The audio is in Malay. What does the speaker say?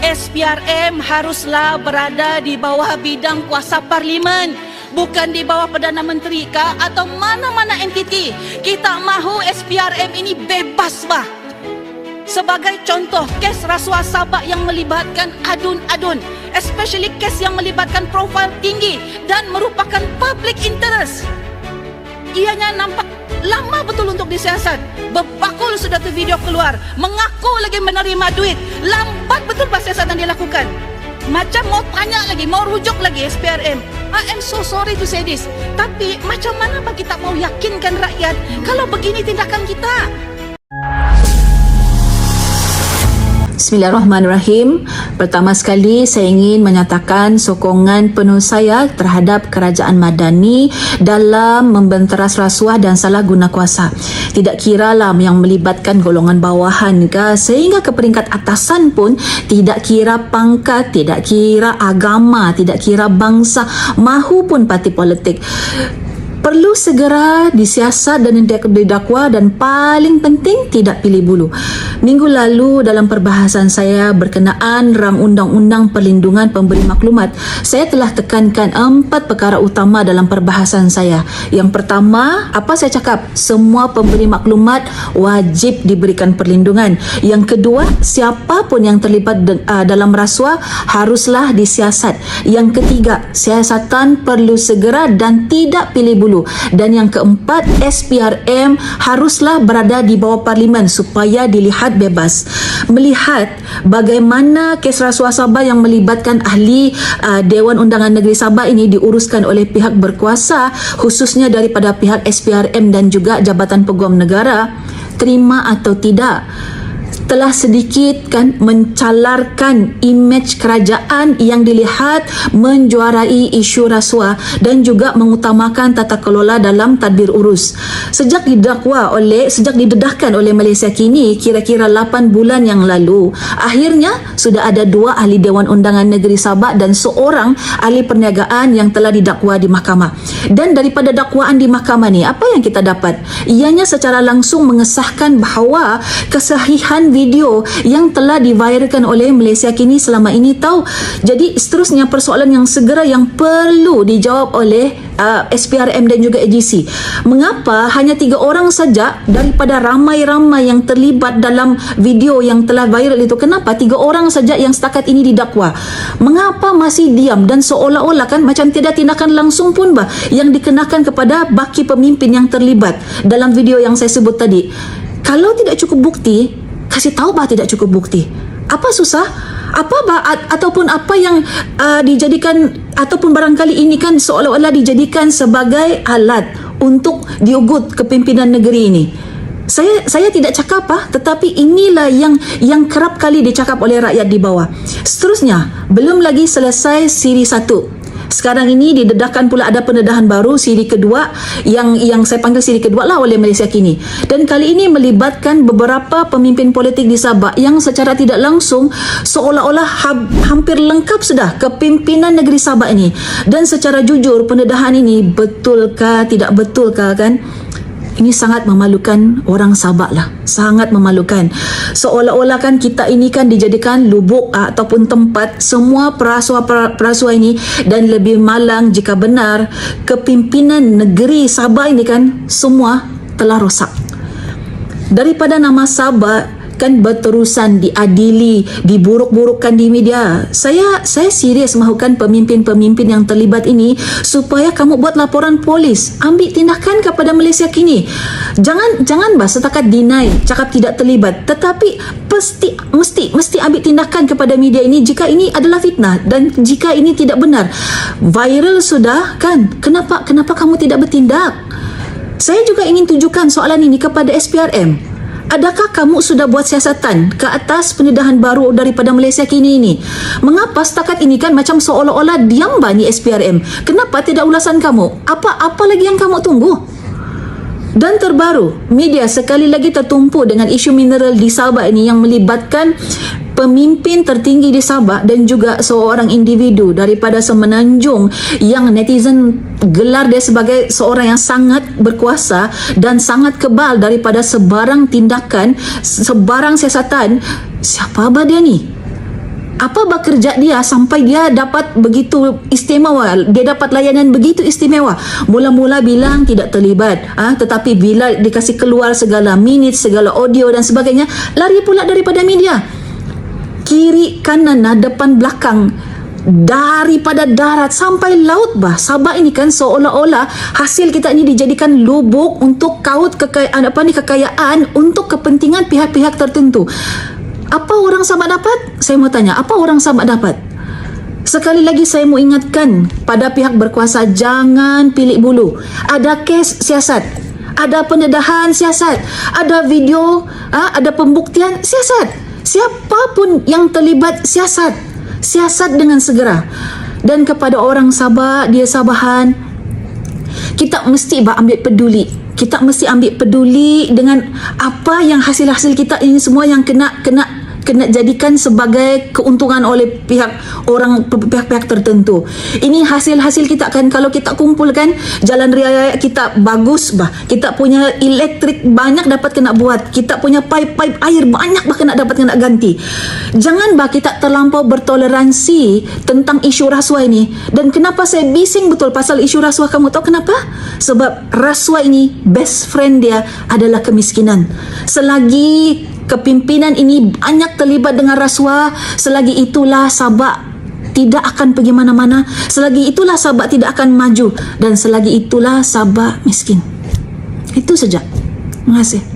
SPRM haruslah berada di bawah bidang kuasa parlimen, bukan di bawah Perdana Menteri kah atau mana-mana entiti. Kita mahu SPRM ini bebas bah. Sebagai contoh, kes rasuah Sabak yang melibatkan adun-adun, especially kes yang melibatkan profil tinggi dan merupakan public interest. Ianya nampak lama betul untuk disiasat. Berbakul sudah tu video keluar, mengaku lagi menerima duit. Lambat betul siasatan dilakukan. Macam mau tanya lagi, mau rujuk lagi SPRM. I am so sorry to say this. Tapi macam mana kita mau yakinkan rakyat kalau begini tindakan kita? Bismillahirrahmanirrahim. Pertama sekali saya ingin menyatakan sokongan penuh saya terhadap kerajaan Madani dalam membenteras rasuah dan salah guna kuasa. Tidak kiralah yang melibatkan golongan bawahan ke sehingga ke peringkat atasan pun, tidak kira pangkat, tidak kira agama, tidak kira bangsa, mahupun parti politik, perlu segera disiasat dan didakwa, dan paling penting tidak pilih bulu. Minggu lalu dalam perbahasan saya berkenaan rang Undang-Undang Perlindungan Pemberi Maklumat, saya telah tekankan 4 perkara utama dalam perbahasan saya. Yang pertama, apa saya cakap? Semua pemberi maklumat wajib diberikan perlindungan. Yang kedua, siapapun yang terlibat dalam rasuah haruslah disiasat. Yang ketiga, siasatan perlu segera dan tidak pilih bulu. Dan yang keempat, SPRM haruslah berada di bawah parlimen supaya dilihat bebas. Melihat bagaimana kes rasuah Sabah yang melibatkan ahli Dewan Undangan Negeri Sabah ini diuruskan oleh pihak berkuasa, khususnya daripada pihak SPRM dan juga Jabatan Peguam Negara, terima atau tidak, telah sedikit mencalarkan imej kerajaan yang dilihat menjuarai isu rasuah dan juga mengutamakan tata kelola dalam tadbir urus. Sejak didedahkan oleh Malaysia Kini kira-kira 8 bulan yang lalu, akhirnya sudah ada 2 ahli Dewan Undangan Negeri Sabah dan seorang ahli perniagaan yang telah didakwa di mahkamah. Dan daripada dakwaan di mahkamah ni, apa yang kita dapat? Ianya secara langsung mengesahkan bahawa kesahihan video yang telah diviralkan oleh Malaysia Kini selama ini tahu. Jadi seterusnya persoalan yang segera yang perlu dijawab oleh SPRM dan juga AGC. Mengapa hanya 3 orang saja daripada ramai-ramai yang terlibat dalam video yang telah viral itu, kenapa 3 orang saja yang setakat ini didakwa? Mengapa masih diam dan seolah-olah macam tiada tindakan langsung pun yang dikenakan kepada baki pemimpin yang terlibat dalam video yang saya sebut tadi? Kalau tidak cukup bukti, kasih tahu tidak cukup bukti. Apa susah? Ataupun apa yang dijadikan, ataupun barangkali ini seolah-olah dijadikan sebagai alat untuk diugut kepimpinan negeri ini. Saya tidak cakap tetapi inilah yang kerap kali dicakap oleh rakyat di bawah. Seterusnya, belum lagi selesai siri 1. Sekarang ini didedahkan pula ada pendedahan baru, siri kedua, yang saya panggil siri kedua lah oleh Malaysia Kini. Dan kali ini melibatkan beberapa pemimpin politik di Sabah yang secara tidak langsung seolah-olah hampir lengkap sudah kepimpinan negeri Sabah ini. Dan secara jujur, pendedahan ini betulkah, tidak betulkah Ini sangat memalukan orang Sabah lah. Sangat memalukan. Seolah-olah kita ini dijadikan lubuk ataupun tempat semua perasuah ini, dan lebih malang jika benar kepimpinan negeri Sabah ini semua telah rosak. Daripada nama Sabah berterusan diadili, diburuk-burukkan di media. Saya serius mahukan pemimpin-pemimpin yang terlibat ini supaya kamu buat laporan polis, ambil tindakan kepada Malaysia Kini. Jangan setakat deny, cakap tidak terlibat, tetapi mesti ambil tindakan kepada media ini jika ini adalah fitnah dan jika ini tidak benar. Viral sudah kenapa kamu tidak bertindak? Saya juga ingin tunjukkan soalan ini kepada SPRM. Adakah kamu sudah buat siasatan ke atas pendedahan baru daripada Malaysia Kini ini? Mengapa setakat ini macam seolah-olah diam ni SPRM? Kenapa tidak ulasan kamu? Apa lagi yang kamu tunggu? Dan terbaru, media sekali lagi tertumpu dengan isu mineral di Sabah ini yang melibatkan pemimpin tertinggi di Sabah dan juga seorang individu daripada Semenanjung yang netizen gelar dia sebagai seorang yang sangat berkuasa dan sangat kebal daripada sebarang tindakan, sebarang siasatan. Siapa dia ni? Apa bekerja dia sampai dia dapat begitu istimewa, dia dapat layanan begitu istimewa. Mula-mula bilang tidak terlibat, tetapi bila dikasih keluar segala minit, segala audio dan sebagainya, lari pula daripada media. Kiri, kanan, depan, belakang, daripada darat sampai laut bah. Sabah ini kan seolah-olah hasil kita ini dijadikan lubuk untuk kaut kekayaan untuk kepentingan pihak-pihak tertentu. Apa orang Sabah dapat? Saya mau tanya, apa orang Sabah dapat? Sekali lagi saya mau ingatkan pada pihak berkuasa, jangan pilih bulu. Ada kes siasat, ada pendedahan siasat, ada video, ada pembuktian siasat. Siapapun yang terlibat siasat dengan segera. Dan kepada orang Sabah, dia Sabahan, kita mesti ambil peduli. Kita mesti ambil peduli dengan apa yang hasil-hasil kita ini semua yang kena jadikan sebagai keuntungan oleh pihak-pihak tertentu. Ini hasil-hasil kita kan, kalau kita kumpulkan jalan raya kita bagus bah. Kita punya elektrik banyak dapat kena buat. Kita punya pipe air banyak bah dapat kena ganti. Jangan bah kita terlampau bertoleransi tentang isu rasuah ini. Dan kenapa saya bising betul pasal isu rasuah, kamu tahu kenapa? Sebab rasuah ini best friend dia adalah kemiskinan. Selagi kepimpinan ini banyak terlibat dengan rasuah, selagi itulah Sabah tidak akan pergi mana-mana, selagi itulah Sabah tidak akan maju, dan selagi itulah Sabah miskin. Itu saja. Terima kasih.